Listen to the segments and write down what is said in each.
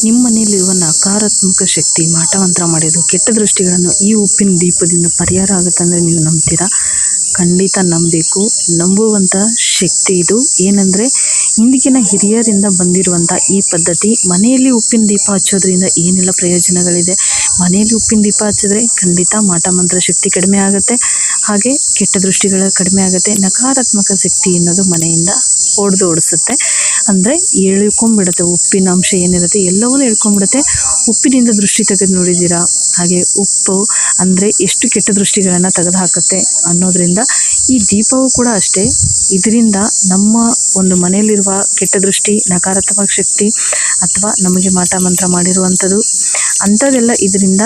ನಿಮ್ಮ ಮನೆಯಲ್ಲಿರುವ ನಕಾರಾತ್ಮಕ ಶಕ್ತಿ ಮಾಟಮಂತ್ರ ಮಾಡೋದು ಕೆಟ್ಟ ದೃಷ್ಟಿಗಳನ್ನು ಈ ಉಪ್ಪಿನ ದೀಪದಿಂದ ಪರಿಹಾರ ಆಗುತ್ತೆ ಅಂದರೆ ನೀವು ನಂಬ್ತೀರಾ? ಖಂಡಿತ ನಂಬಬೇಕು. ನಂಬುವಂಥ ಶಕ್ತಿ ಇದು. ಏನಂದರೆ ಹಿಂದಿನ ಹಿರಿಯರಿಂದ ಬಂದಿರುವಂಥ ಈ ಪದ್ಧತಿ. ಮನೆಯಲ್ಲಿ ಉಪ್ಪಿನ ದೀಪ ಹಚ್ಚೋದ್ರಿಂದ ಏನೆಲ್ಲ ಪ್ರಯೋಜನಗಳಿದೆ? ಮನೆಯಲ್ಲಿ ಉಪ್ಪಿನ ದೀಪ ಹಚ್ಚಿದ್ರೆ ಖಂಡಿತ ಮಾಟಮಂತ್ರ ಶಕ್ತಿ ಕಡಿಮೆ ಆಗುತ್ತೆ, ಹಾಗೆ ಕೆಟ್ಟ ದೃಷ್ಟಿಗಳು ಕಡಿಮೆ ಆಗುತ್ತೆ. ನಕಾರಾತ್ಮಕ ಶಕ್ತಿ ಅನ್ನೋದು ಮನೆಯಿಂದ ಓಡಿಸುತ್ತೆ. ಅಂದರೆ ಎಳ್ಕೊಂಬಿಡುತ್ತೆ. ಉಪ್ಪಿನ ಅಂಶ ಏನಿರುತ್ತೆ ಎಲ್ಲವನ್ನೂ ಎಳ್ಕೊಂಬಿಡುತ್ತೆ. ಉಪ್ಪಿನಿಂದ ದೃಷ್ಟಿ ತೆಗೆದು ನೋಡಿದ್ದೀರಾ? ಹಾಗೆ ಉಪ್ಪು ಅಂದರೆ ಎಷ್ಟು ಕೆಟ್ಟ ದೃಷ್ಟಿಗಳನ್ನು ತೆಗೆದು ಹಾಕುತ್ತೆ ಅನ್ನೋದರಿಂದ ಈ ದೀಪವೂ ಕೂಡ ಅಷ್ಟೇ. ಇದರಿಂದ ನಮ್ಮ ಒಂದು ಮನೆಯಲ್ಲಿರುವ ಕೆಟ್ಟ ದೃಷ್ಟಿ, ನಕಾರಾತ್ಮಕ ಶಕ್ತಿ ಅಥವಾ ನಮಗೆ ಮಾಟ ಮಂತ್ರ ಮಾಡಿರುವಂಥದ್ದು ಅಂಥದ್ದೆಲ್ಲ ಇದರಿಂದ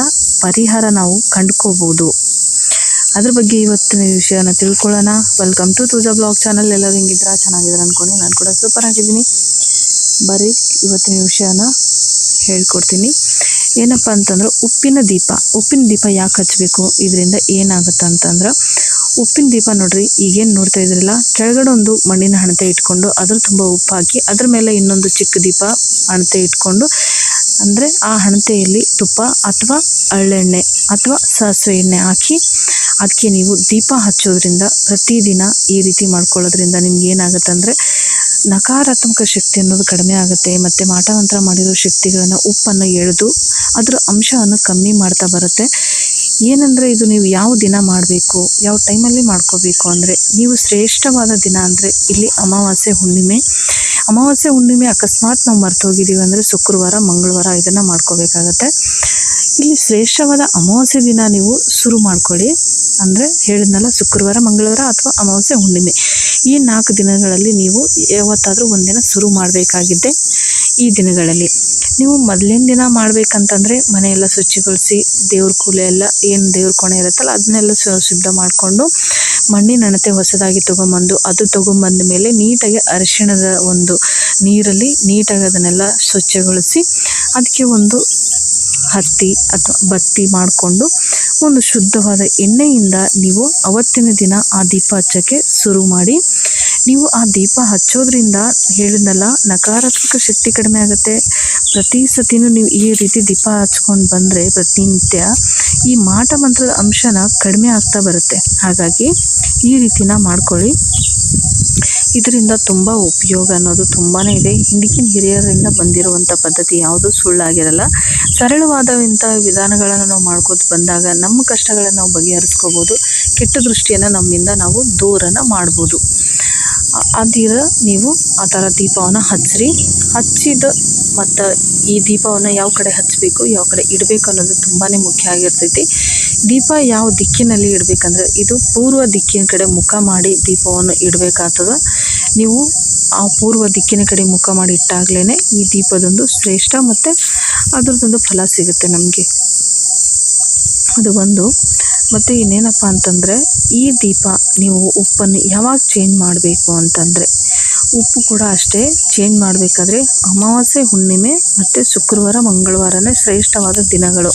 ಪರಿಹಾರ ನಾವು ಕಂಡ್ಕೋಬೋದು. ಅದ್ರ ಬಗ್ಗೆ ಇವತ್ತಿನ ವಿಷಯನ ತಿಳ್ಕೊಳ್ಳೋಣ. ವೆಲ್ಕಮ್ ಟು ತೂಜಾ ಬ್ಲಾಗ್ ಚಾನಲ್. ಎಲ್ಲರೂ ಹಿಂಗಿದ್ರ ಚೆನ್ನಾಗಿದ್ದಾರೆ ಅಂದ್ಕೊಂಡು ನಾನು ಕೂಡ ಸೂಪರ್ ಆಗಿದ್ದೀನಿ. ಬರೀ ಇವತ್ತಿನ ವಿಷಯನ ಹೇಳ್ಕೊಡ್ತೀನಿ. ಏನಪ್ಪ ಅಂತಂದ್ರೆ ಉಪ್ಪಿನ ದೀಪ ಯಾಕೆ ಹಚ್ಚಬೇಕು, ಇದರಿಂದ ಏನಾಗುತ್ತೆ ಅಂತಂದ್ರೆ ಉಪ್ಪಿನ ದೀಪ ನೋಡ್ರಿ, ಈಗೇನು ನೋಡ್ತಾ ಇದ್ರಲ್ಲ, ಕೆಳಗಡೆ ಒಂದು ಮಣ್ಣಿನ ಹಣತೆ ಇಟ್ಕೊಂಡು ಅದ್ರ ತುಂಬ ಉಪ್ಪು ಹಾಕಿ ಅದ್ರ ಮೇಲೆ ಇನ್ನೊಂದು ಚಿಕ್ಕ ದೀಪ ಹಣತೆ ಇಟ್ಕೊಂಡು, ಅಂದರೆ ಆ ಹಣತೆಯಲ್ಲಿ ತುಪ್ಪ ಅಥವಾ ಎಳ್ಳೆಣ್ಣೆ ಅಥವಾ ಸಾಸಿವೆ ಎಣ್ಣೆ ಹಾಕಿ ಅದಕ್ಕೆ ನೀವು ದೀಪ ಹಚ್ಚೋದ್ರಿಂದ ಪ್ರತಿದಿನ ಈ ರೀತಿ ಮಾಡ್ಕೊಳ್ಳೋದ್ರಿಂದ ನಿಮ್ಗೆ ಏನಾಗುತ್ತೆ ಅಂದರೆ ನಕಾರಾತ್ಮಕ ಶಕ್ತಿ ಅನ್ನೋದು ಕಡಿಮೆ ಆಗುತ್ತೆ. ಮತ್ತು ಮಾಟಮಂತ್ರ ಮಾಡಿರೋ ಶಕ್ತಿಗಳನ್ನು ಉಪ್ಪನ್ನು ಎಳೆದು ಅದರ ಅಂಶವನ್ನು ಕಮ್ಮಿ ಮಾಡ್ತಾ ಬರುತ್ತೆ. ಏನಂದರೆ ಇದು ನೀವು ಯಾವ ದಿನ ಮಾಡಬೇಕು, ಯಾವ ಟೈಮಲ್ಲಿ ಮಾಡ್ಕೋಬೇಕು ಅಂದರೆ, ನೀವು ಶ್ರೇಷ್ಠವಾದ ದಿನ ಅಂದರೆ ಇಲ್ಲಿ ಅಮಾವಾಸ್ಯೆ ಹುಣ್ಣಿಮೆ ಅಕಸ್ಮಾತ್ ನಾವು ಮರ್ತೋಗಿದ್ದೀವಿ ಅಂದರೆ ಶುಕ್ರವಾರ, ಮಂಗಳವಾರ ಇದನ್ನು ಮಾಡ್ಕೋಬೇಕಾಗತ್ತೆ. ಇಲ್ಲಿ ಶ್ರೇಷ್ಠವಾದ ಅಮಾವಾಸ್ಯೆ ದಿನ ನೀವು ಶುರು ಮಾಡ್ಕೊಳ್ಳಿ. ಅಂದರೆ ಹೇಳಿದ್ನಲ್ಲ, ಶುಕ್ರವಾರ, ಮಂಗಳವಾರ ಅಥವಾ ಅಮಾವಾಸ್ಯೆ ಹುಣ್ಣಿಮೆ ಈ 4 ದಿನಗಳಲ್ಲಿ ನೀವು ಯಾವತ್ತಾದರೂ ಒಂದಿನ ಶುರು ಮಾಡಬೇಕಾಗಿದ್ದೆ. ಈ ದಿನಗಳಲ್ಲಿ ನೀವು ಮೊದಲನೇ ದಿನ ಮಾಡಬೇಕಂತಂದರೆ ಮನೆಯೆಲ್ಲ ಸ್ವಚ್ಛಗೊಳಿಸಿ ದೇವ್ರ ಕೂಲೆ ಎಲ್ಲ ಏನು ದೇವ್ರ ಕೋಣೆ ಇರುತ್ತಲ್ಲ ಅದನ್ನೆಲ್ಲ ಶುದ್ಧ ಮಾಡಿಕೊಂಡು ಮಣ್ಣಿನ ಹಣತೆ ಹೊಸದಾಗಿ ತೊಗೊಂಬಂದ ಮೇಲೆ ನೀಟಾಗಿ ಅರಿಶಿಣದ ಒಂದು ನೀರಲ್ಲಿ ನೀಟಾಗಿ ಅದನ್ನೆಲ್ಲ ಸ್ವಚ್ಛಗೊಳಿಸಿ ಅದಕ್ಕೆ ಒಂದು ಹತ್ತಿ ಅಥವಾ ಬತ್ತಿ ಮಾಡಿಕೊಂಡು ಒಂದು ಶುದ್ಧವಾದ ಎಣ್ಣೆಯಿಂದ ನೀವು ಅವತ್ತಿನ ದಿನ ಆ ದೀಪ ಹಚ್ಚೋಕ್ಕೆ ಶುರು ಮಾಡಿ. ನೀವು ಆ ದೀಪ ಹಚ್ಚೋದ್ರಿಂದ ಹೇಳಿದ್ನಲ್ಲ, ನಕಾರಾತ್ಮಕ ಶಕ್ತಿ ಕಡಿಮೆ ಆಗುತ್ತೆ. ಪ್ರತಿ ಸತಿನೂ ನೀವು ಈ ರೀತಿ ದೀಪ ಹಚ್ಕೊಂಡು ಬಂದರೆ ಪ್ರತಿನಿತ್ಯ ಈ ಮಾಟ ಮಂತ್ರದ ಅಂಶನ ಕಡಿಮೆ ಆಗ್ತಾ ಬರುತ್ತೆ. ಹಾಗಾಗಿ ಈ ರೀತಿನ ಮಾಡ್ಕೊಳ್ಳಿ. ಇದರಿಂದ ತುಂಬ ಉಪಯೋಗ ಅನ್ನೋದು ತುಂಬಾ ಇದೆ. ಹಿಂದಿನ ಹಿರಿಯರಿಂದ ಬಂದಿರುವಂಥ ಪದ್ಧತಿ ಯಾವುದೂ ಸುಳ್ಳಾಗಿರಲ್ಲ. ಸರಳವಾದಂಥ ವಿಧಾನಗಳನ್ನು ನಾವು ಮಾಡ್ಕೋತ ಬಂದಾಗ ನಮ್ಮ ಕಷ್ಟಗಳನ್ನು ನಾವು ಬಗೆಹರಿಸ್ಕೋಬೋದು. ಕೆಟ್ಟ ದೃಷ್ಟಿಯನ್ನು ನಮ್ಮಿಂದ ನಾವು ದೂರನ ಮಾಡ್ಬೋದು. ನೀವು ಆ ಥರ ದೀಪವನ್ನು ಹಚ್ಚಿದ ಮತ್ತು ಈ ದೀಪವನ್ನು ಯಾವ ಕಡೆ ಹಚ್ಚಬೇಕು, ಯಾವ ಕಡೆ ಇಡಬೇಕು ಅನ್ನೋದು ತುಂಬಾ ಮುಖ್ಯ ಆಗಿರ್ತೈತಿ. ದೀಪ ಯಾವ ದಿಕ್ಕಿನಲ್ಲಿ ಇಡಬೇಕಂದ್ರೆ ಇದು ಪೂರ್ವ ದಿಕ್ಕಿನ ಕಡೆ ಮುಖ ಮಾಡಿ ದೀಪವನ್ನು ಇಡಬೇಕಾಗ್ತದೆ. ನೀವು ಆ ಪೂರ್ವ ದಿಕ್ಕಿನ ಕಡೆ ಮುಖ ಮಾಡಿ ಇಟ್ಟಾಗ್ಲೇ ಈ ದೀಪದೊಂದು ಶ್ರೇಷ್ಠ ಮತ್ತು ಅದರದ್ದೊಂದು ಫಲ ಸಿಗುತ್ತೆ ನಮಗೆ. ಅದು ಒಂದು. ಮತ್ತು ಇನ್ನೇನಪ್ಪ ಅಂತಂದರೆ ಈ ದೀಪ ನೀವು ಉಪ್ಪನ್ನು ಯಾವಾಗ ಚೇಂಜ್ ಮಾಡಬೇಕು ಅಂತಂದರೆ, ಉಪ್ಪು ಕೂಡ ಅಷ್ಟೇ ಚೇಂಜ್ ಮಾಡಬೇಕಾದ್ರೆ ಅಮಾವಾಸ್ಯೆ ಹುಣ್ಣಿಮೆ ಮತ್ತು ಶುಕ್ರವಾರ ಮಂಗಳವಾರನೇ ಶ್ರೇಷ್ಠವಾದ ದಿನಗಳು.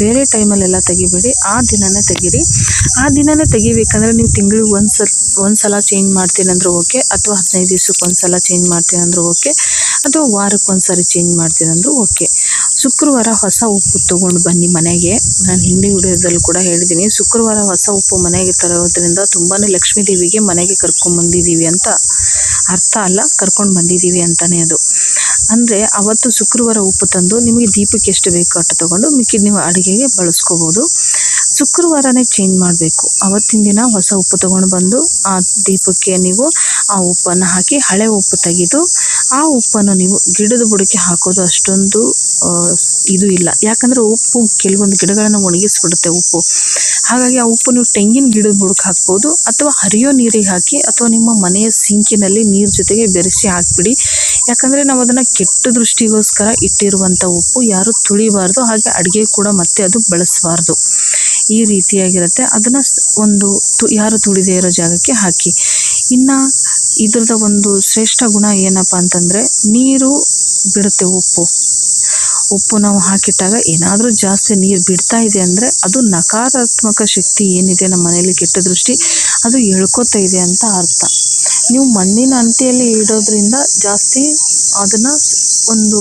ಬೇರೆ ಟೈಮಲ್ಲೆಲ್ಲ ತೆಗಿಬೇಡಿ, ಆ ದಿನನೇ ತೆಗೀರಿ. ಆ ದಿನನೇ ತೆಗಿಬೇಕಂದ್ರೆ ನೀವು ತಿಂಗಳಿಗೆ ಒಂದು ಸಲ ಚೇಂಜ್ ಮಾಡ್ತೀನಿ ಅಂದರೂ ಓಕೆ, ಅಥವಾ 15 ದಿವ್ಸಕ್ಕೆ ಒಂದು ಸಲ ಚೇಂಜ್ ಮಾಡ್ತೀನಿ ಅಂದರೂ ಓಕೆ, ಅಥವಾ ವಾರಕ್ಕೆ ಒಂದು ಸಾರಿ ಚೇಂಜ್ ಮಾಡ್ತೀನಿ ಅಂದರೂ ಓಕೆ. ಶುಕ್ರವಾರ ಹೊಸ ಉಪ್ಪು ತೊಗೊಂಡು ಬನ್ನಿ ಮನೆಗೆ. ನಾನು ಹಿಂದಿ ವಿಡಿಯೋದಲ್ಲಿ ಕೂಡ ಹೇಳಿದ್ದೀನಿ, ಶುಕ್ರವಾರ ಹೊಸ ಉಪ್ಪು ಮನೆಗೆ ತರೋದ್ರಿಂದ ತುಂಬಾ ಲಕ್ಷ್ಮೀ ದೇವಿಗೆ ಮನೆಗೆ ಕರ್ಕೊಂಡ್ಬಂದಿದ್ದೀವಿ ಅಂತ ಅರ್ಥ ಅಲ್ಲ, ಕರ್ಕೊಂಡು ಬಂದಿದ್ದೀವಿ ಅಂತಲೇ ಅದು. ಅಂದರೆ ಅವತ್ತು ಶುಕ್ರವಾರ ಉಪ್ಪು ತಂದು ನಿಮಗೆ ದೀಪಕ್ಕೆ ಎಷ್ಟು ಬೇಕೋ ಅಷ್ಟು ತೊಗೊಂಡು ಮಿಕ್ಕಿದ್ದು ನೀವು ಅಡುಗೆಗೆ ಬಳಸ್ಕೋಬೋದು. ಶುಕ್ರವಾರನೇ ಚೇಂಜ್ ಮಾಡಬೇಕು. ಅವತ್ತಿನ ದಿನ ಹೊಸ ಉಪ್ಪು ತೊಗೊಂಡು ಬಂದು ಆ ದೀಪಕ್ಕೆ ನೀವು ಆ ಉಪ್ಪನ್ನು ಹಾಕಿ ಹಳೆ ಉಪ್ಪು ತೆಗೆದು ಆ ಉಪ್ಪನ್ನು ನೀವು ಗಿಡದ ಬುಡಕ್ಕೆ ಹಾಕೋದು ಅಷ್ಟೊಂದು ಇದು ಇಲ್ಲ. ಯಾಕಂದರೆ ಉಪ್ಪು ಕೆಲವೊಂದು ಗಿಡಗಳನ್ನು ಒಣಗಿಸ್ಬಿಡುತ್ತೆ ಉಪ್ಪು. ಹಾಗಾಗಿ ಆ ಉಪ್ಪು ನೀವು ತೆಂಗಿನ ಗಿಡದ ಬುಡಕ್ಕೆ ಹಾಕ್ಬೋದು, ಅಥವಾ ಹರಿಯೋ ನೀರಿಗೆ ಹಾಕಿ, ಅಥವಾ ನಿಮ್ಮ ಮನೆಯ ಸಿಂಕಿನಲ್ಲಿ ನೀರು ಜೊತೆಗೆ ಬೆರೆಸಿ ಹಾಕಿಬಿಡಿ. ಯಾಕಂದರೆ ನಾವು ಅದನ್ನು ಕೆಟ್ಟ ದೃಷ್ಟಿಗೋಸ್ಕರ ಇಟ್ಟಿರುವಂಥ ಉಪ್ಪು ಯಾರು ತುಳಿಬಾರ್ದು, ಹಾಗೆ ಅಡುಗೆ ಕೂಡ ಮತ್ತೆ ಅದು ಬಳಸಬಾರ್ದು. ಈ ರೀತಿಯಾಗಿರುತ್ತೆ. ಅದನ್ನು ಯಾರು ತುಳಿದೇ ಇರೋ ಜಾಗಕ್ಕೆ ಹಾಕಿ. ಇನ್ನು ಇದ್ರದ ಒಂದು ಶ್ರೇಷ್ಠ ಗುಣ ಏನಪ್ಪ ಅಂತಂದರೆ, ನೀರು ಬಿಡುತ್ತೆ ಉಪ್ಪು ನಾವು ಹಾಕಿಟ್ಟಾಗ ಏನಾದರೂ ಜಾಸ್ತಿ ನೀರು ಬಿಡ್ತಾ ಇದೆ ಅಂದರೆ ಅದು ನಕಾರಾತ್ಮಕ ಶಕ್ತಿ ಏನಿದೆ ನಮ್ಮ ಮನೆಯಲ್ಲಿ ಕೆಟ್ಟ ದೃಷ್ಟಿ ಅದು ಎಳ್ಕೊತಾ ಇದೆ ಅಂತ ಅರ್ಥ. ನೀವು ಮಣ್ಣಿನ ಅಂಟೆಯಲ್ಲಿ ಇಡೋದ್ರಿಂದ ಜಾಸ್ತಿ ಅದನ್ನು ಒಂದು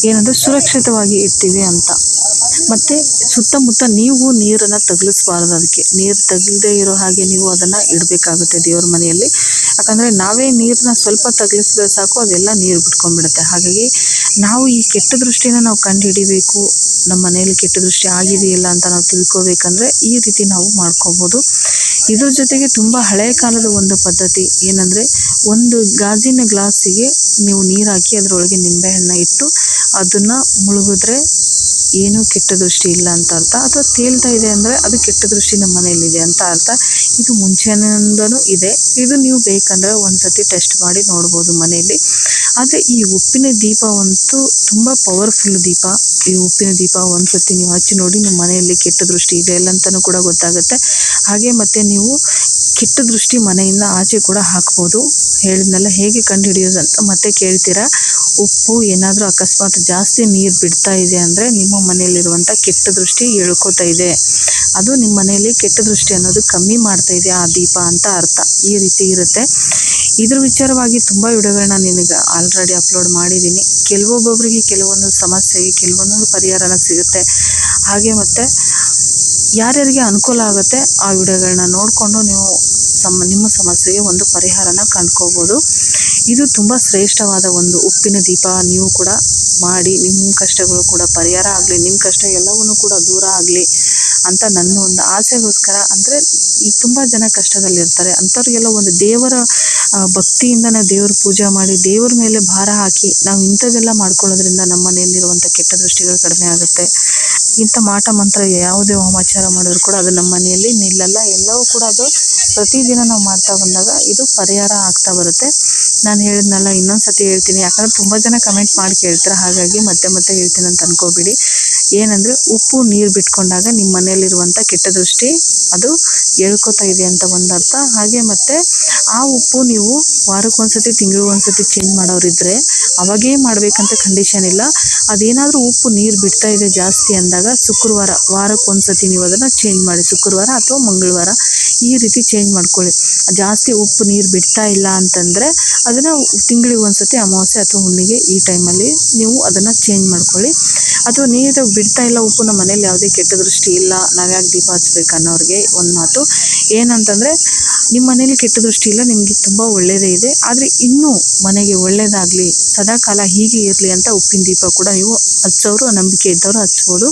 ಏನಂದರೆ ಸುರಕ್ಷಿತವಾಗಿ ಇಡ್ತೀವಿ ಅಂತ. ಮತ್ತು ಸುತ್ತಮುತ್ತ ನೀವು ನೀರನ್ನು ತಗುಲಿಸ್ಬಾರ್ದು. ಅದಕ್ಕೆ ನೀರು ತಗಲದೇ ಇರೋ ಹಾಗೆ ನೀವು ಅದನ್ನು ಇಡಬೇಕಾಗುತ್ತೆ ದೇವ್ರ ಮನೆಯಲ್ಲಿ. ಯಾಕಂದರೆ ನಾವೇ ನೀರನ್ನ ಸ್ವಲ್ಪ ತಗಲಿಸಿದ್ರೆ ಸಾಕು, ಅದೆಲ್ಲ ನೀರು ಬಿಟ್ಕೊಂಡ್ಬಿಡುತ್ತೆ. ಹಾಗಾಗಿ ನಾವು ಈ ಕೆಟ್ಟ ದೃಷ್ಟಿನ ನಾವು ಕಂಡು ಹಿಡಿಬೇಕು. ನಮ್ಮ ಮನೆಯಲ್ಲಿ ಕೆಟ್ಟ ದೃಷ್ಟಿ ಆಗಿದೆಯಿಲ್ಲ ಅಂತ ನಾವು ತಿಳ್ಕೊಬೇಕಂದ್ರೆ ಈ ರೀತಿ ನಾವು ಮಾಡ್ಕೋಬೋದು. ಇದ್ರ ಜೊತೆಗೆ ತುಂಬ ಹಳೆಯ ಕಾಲದ ಒಂದು ಪದ್ಧತಿ ಏನಂದರೆ, ಒಂದು ಗಾಜಿನ ಗ್ಲಾಸಿಗೆ ನೀವು ನೀರು ಹಾಕಿ ಅದರೊಳಗೆ ನಿಂಬೆಹಣ್ಣು ಇಟ್ಟು ಅದನ್ನು ಮುಳುಗಿದ್ರೆ ಏನೂ ಕೆಟ್ಟ ದೃಷ್ಟಿ ಇಲ್ಲ ಅಂತ ಅರ್ಥ. ಅಥವಾ ತೇಲ್ತಾ ಇದೆ ಅಂದರೆ ಅದು ಕೆಟ್ಟ ದೃಷ್ಟಿ ನಮ್ಮ ಮನೆಯಲ್ಲಿದೆ ಅಂತ ಅರ್ಥ. ಇದು ಮುಂಚೆಯಿಂದನೂ ಇದೆ. ಇದು ನೀವು ಬೇಕಂದರೆ ಒಂದು ಸತಿ ಟೆಸ್ಟ್ ಮಾಡಿ ನೋಡ್ಬೋದು ಮನೆಯಲ್ಲಿ. ಆದರೆ ಈ ಉಪ್ಪಿನ ದೀಪವಂತೂ ತುಂಬ ಪವರ್ಫುಲ್ ದೀಪ. ಈ ಉಪ್ಪಿನ ದೀಪ ಒಂದು ಸತಿ ನೀವು ಹಚ್ಚಿ ನೋಡಿ, ನಿಮ್ಮ ಮನೆಯಲ್ಲಿ ಕೆಟ್ಟ ದೃಷ್ಟಿ ಇದೆ ಇಲ್ಲ ಅಂತಲೂ ಕೂಡ ಗೊತ್ತಾಗುತ್ತೆ. ಹಾಗೆ ಮತ್ತು ನೀವು ಕೆಟ್ಟ ದೃಷ್ಟಿ ಮನೆಯಿಂದ ಆಚೆ ಕೂಡ ಹಾಕ್ಬೋದು. ಹೇಳಿದ್ನೆಲ್ಲ ಹೇಗೆ ಕಂಡುಹಿಡಿಯೋದು ಅಂತ ಮತ್ತೆ ಕೇಳ್ತೀರಾ. ಉಪ್ಪು ಏನಾದರೂ ಅಕಸ್ಮಾತ್ ಜಾಸ್ತಿ ನೀರು ಬಿಡ್ತಾ ಇದೆ ಅಂದರೆ ನಿಮ್ಮ ಮನೆಯಲ್ಲಿರುವಂಥ ಕೆಟ್ಟ ದೃಷ್ಟಿ ಎಳ್ಕೊತಾ ಇದೆ. ಅದು ನಿಮ್ಮ ಮನೆಯಲ್ಲಿ ಕೆಟ್ಟ ದೃಷ್ಟಿ ಅನ್ನೋದು ಕಮ್ಮಿ ಮಾಡ್ತಾ ಇದೆ ಆ ದೀಪ ಅಂತ ಅರ್ಥ. ಈ ರೀತಿ ಇರುತ್ತೆ. ಇದ್ರ ವಿಚಾರವಾಗಿ ತುಂಬ ವಿಡಿಯೋಗಳನ್ನ ನಿನಗೆ ಆಲ್ರೆಡಿ ಅಪ್ಲೋಡ್ ಮಾಡಿದ್ದೀನಿ. ಕೆಲವೊಬ್ಬೊಬ್ಬರಿಗೆ ಕೆಲವೊಂದು ಸಮಸ್ಯೆಗೆ ಕೆಲವೊಂದೊಂದು ಪರಿಹಾರನ ಸಿಗುತ್ತೆ. ಹಾಗೆ ಮತ್ತು ಯಾರ್ಯಾರಿಗೆ ಅನುಕೂಲ ಆಗುತ್ತೆ ಆ ವಿಡಿಯೋಗಳನ್ನ ನೋಡಿಕೊಂಡು ನೀವು ನಿಮ್ಮ ಸಮಸ್ಯೆಗೆ ಒಂದು ಪರಿಹಾರನ ಕಂಡ್ಕೋಬೋದು. ಇದು ತುಂಬ ಶ್ರೇಷ್ಠವಾದ ಒಂದು ಉಪ್ಪಿನ ದೀಪ. ನೀವು ಕೂಡ ಮಾಡಿ, ನಿಮ್ಮ ಕಷ್ಟಗಳು ಕೂಡ ಪರಿಹಾರ ಆಗಲಿ, ನಿಮ್ಮ ಕಷ್ಟ ಎಲ್ಲವನ್ನೂ ಕೂಡ ದೂರ ಆಗಲಿ ಅಂತ ನನ್ನ ಒಂದು ಆಸೆಗೋಸ್ಕರ. ಅಂದರೆ ಈ ತುಂಬ ಜನ ಕಷ್ಟದಲ್ಲಿರ್ತಾರೆ, ಅಂಥವ್ರಿಗೆಲ್ಲ ಒಂದು ದೇವರ ಭಕ್ತಿಯಿಂದನೇ ದೇವ್ರ ಪೂಜೆ ಮಾಡಿ ದೇವ್ರ ಮೇಲೆ ಭಾರ ಹಾಕಿ ನಾವು ಇಂಥದ್ದೆಲ್ಲ ಮಾಡ್ಕೊಳ್ಳೋದ್ರಿಂದ ನಮ್ಮ ಮನೆಯಲ್ಲಿರುವಂಥ ಕೆಟ್ಟ ದೃಷ್ಟಿಗಳು ಕಡಿಮೆ ಆಗುತ್ತೆ. ಇಂಥ ಮಾಟ ಮಂತ್ರ ಯಾವುದೇ ಹೋಮಾಚಾರ ಮಾಡಿದ್ರು ಕೂಡ ಅದು ನಮ್ಮ ಮನೆಯಲ್ಲಿ ನಿಲ್ಲಲ್ಲ. ಎಲ್ಲವೂ ಕೂಡ ಅದು ಪ್ರತಿದಿನ ನಾವು ಮಾಡ್ತಾ ಬಂದಾಗ ಇದು ಪರಿಹಾರ ಆಗ್ತಾ ಬರುತ್ತೆ. ನಾನು ಹೇಳಿದ್ನಲ್ಲ, ಇನ್ನೊಂದು ಸತಿ ಹೇಳ್ತೀನಿ. ಯಾಕಂದರೆ ತುಂಬ ಜನ ಕಮೆಂಟ್ ಮಾಡಿ ಕೇಳ್ತಾರೆ, ಹಾಗಾಗಿ ಮತ್ತೆ ಮತ್ತೆ ಹೇಳ್ತೀನಿ ಅಂತ ಅನ್ಕೋಬೇಡಿ. ಏನಂದರೆ, ಉಪ್ಪು ನೀರು ಬಿಟ್ಕೊಂಡಾಗ ನಿಮ್ಮ ಮನೆಯಲ್ಲಿರುವಂಥ ಕೆಟ್ಟ ದೃಷ್ಟಿ ಅದು ಎಳ್ಕೊತಾ ಇದೆ ಅಂತ ಒಂದು ಅರ್ಥ. ಹಾಗೆ ಮತ್ತು ಆ ಉಪ್ಪು ನೀವು ವಾರಕ್ಕೊಂದ್ಸತಿ ತಿಂಗಳಿಗೊಂದ್ಸತಿ ಚೇಂಜ್ ಮಾಡೋರಿದ್ದರೆ ಅವಾಗೇ ಮಾಡಬೇಕಂತ ಕಂಡೀಷನ್ ಇಲ್ಲ. ಅದೇನಾದರೂ ಉಪ್ಪು ನೀರು ಬಿಡ್ತಾ ಇದೆ ಜಾಸ್ತಿ ಅಂದಾಗ ಶುಕ್ರವಾರ, ವಾರಕ್ಕೊಂದ್ಸತಿ ನೀವು ಅದನ್ನು ಚೇಂಜ್ ಮಾಡಿ. ಶುಕ್ರವಾರ ಅಥವಾ ಮಂಗಳವಾರ ಈ ರೀತಿ ಚೇಂಜ್ ಮಾಡ್ಕೊಳ್ಳಿ. ಜಾಸ್ತಿ ಉಪ್ಪು ನೀರು ಬಿಡ್ತಾ ಇಲ್ಲ ಅಂತಂದರೆ ಅದನ್ನು ತಿಂಗಳಿಗೆ ಒಂದ್ಸತಿ ಅಮಾವಾಸ್ಯೆ ಅಥವಾ ಹುಣ್ಣಿಗೆ ಈ ಟೈಮಲ್ಲಿ ನೀವು ಅದನ್ನು ಚೇಂಜ್ ಮಾಡ್ಕೊಳ್ಳಿ. ಅಥವಾ ನೀರು ಬಿಡ್ತಾ ಇಲ್ಲ ಉಪ್ಪು, ನಮ್ಮ ಮನೇಲಿ ಯಾವುದೇ ಕೆಟ್ಟ ದೃಷ್ಟಿ ಇಲ್ಲ, ನಾವ್ಯಾಕೆ ದೀಪ ಹಚ್ಬೇಕು ಅನ್ನೋರಿಗೆ ಒಂದು ಮಾತು ಏನಂತಂದರೆ, ನಿಮ್ಮ ಮನೇಲಿ ಕೆಟ್ಟ ದೃಷ್ಟಿ ಇಲ್ಲ, ನಿಮಗೆ ತುಂಬ ಒಳ್ಳೆಯದೇ ಇದೆ. ಆದರೆ ಇನ್ನೂ ಮನೆಗೆ ಒಳ್ಳೆಯದಾಗಲಿ, ಸದಾಕಾಲ ಹೀಗೆ ಇರಲಿ ಅಂತ ಉಪ್ಪಿನ ದೀಪ ಕೂಡ ನೀವು ಹಚ್ಚೋರು, ನಂಬಿಕೆ ಇದ್ದವರು ಹಚ್ಬೋದು.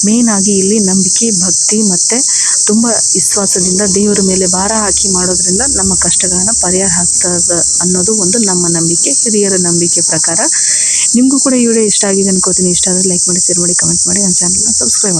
ಮೇಯ್ನಾಗಿ ಇಲ್ಲಿ ನಂಬಿಕೆ, ಭಕ್ತಿ ಮತ್ತು ತುಂಬ ವಿಶ್ವಾಸದಿಂದ ದೇವರ ಮೇಲೆ ಭಾರ ಹಾಕಿ ಮಾಡೋದ್ರಿಂದ ನಮ್ಮ ಕಷ್ಟಗಳನ್ನು ಪರಿಹಾರ ಆಗ್ತದೆ ಅನ್ನೋದು ಒಂದು ನಮ್ಮ ನಂಬಿಕೆ, ಹಿರಿಯರ ನಂಬಿಕೆ ಪ್ರಕಾರ. ನಿಮಗೂ ಕೂಡ ಈ ವಿಡಿಯೋ ಇಷ್ಟ ಆಗಿದೆ ಅನ್ಕೋತೀನಿ. ಇಷ್ಟ ಆದರೆ ಲೈಕ್ ಮಾಡಿ, ಶೇರ್ ಮಾಡಿ, ಕಮೆಂಟ್ ಮಾಡಿ, ನನ್ನ ಚಾನಲ್ನ ಸಬ್ಸ್ಕ್ರೈಬ್ ಮಾಡಿ.